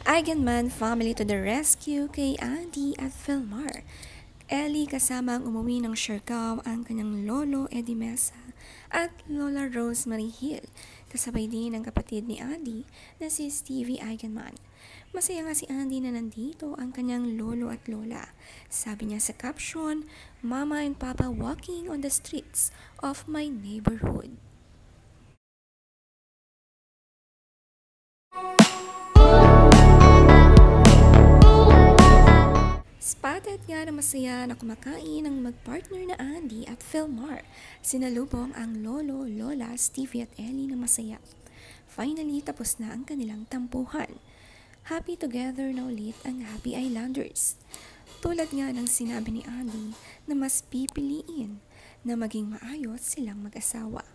Eigenman family to the rescue kay Andy at Philmar. Ellie kasama ang umuwi ng Siargao ang kanyang lolo Eddie Mesa at lola Rosemary Hill, kasabay din ang kapatid ni Andy na si Stevie Eigenman. Masaya nga si Andy na nandito ang kanyang lolo at lola. Sabi niya sa caption, "Mama and Papa walking on the streets of my neighborhood." Spotted nga na masaya na kumakain ang magpartner na Andy at Philmar. Sinalubong ang lolo, lola, Stevie at Ellie na masaya. Finally, tapos na ang kanilang tampuhan. Happy together na ulit ang Happy Islanders. Tulad nga ng sinabi ni Andy na mas pipiliin na maging maayos silang mag-asawa.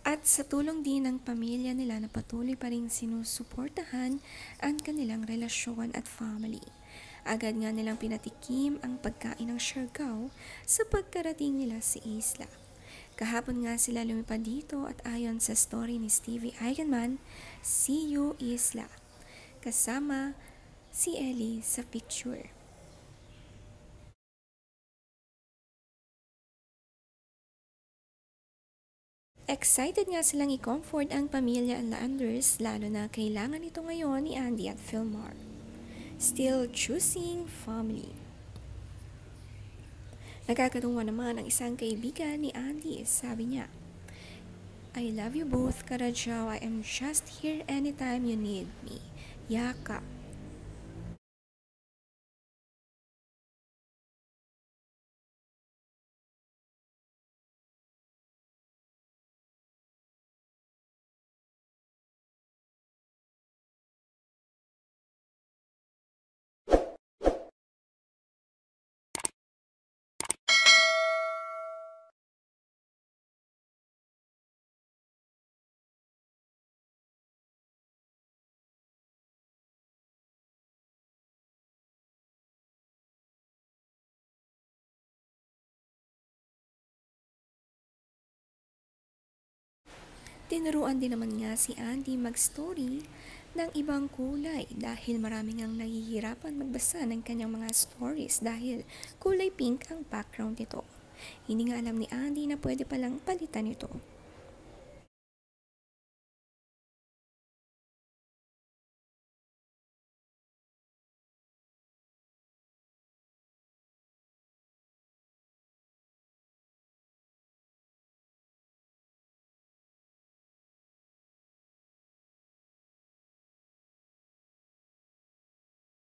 At sa tulong din ng pamilya nila na patuloy pa rin sinusuportahan ang kanilang relasyon at family. Agad nga nilang pinatikim ang pagkain ng Siargao sa pagkarating nila sa isla. Kahapon nga sila lumipad dito at ayon sa story ni Stevie Eigenman, "See you Isla." Kasama si Ellie sa picture. Excited nga silang i-comfort ang pamilya Landers lalo na kailangan ito ngayon ni Andy at Philmar. Still choosing family. Nakakatuwa naman ang isang kaibigan ni Andy. Sabi niya, "I love you both, Karajaw. I am just here anytime you need me. Yaka." Tinuruan din naman nga si Andy mag-story ng ibang kulay dahil maraming ang nahihirapan magbasa ng kanyang mga stories dahil kulay pink ang background nito. Hindi nga alam ni Andy na pwede palang palitan ito.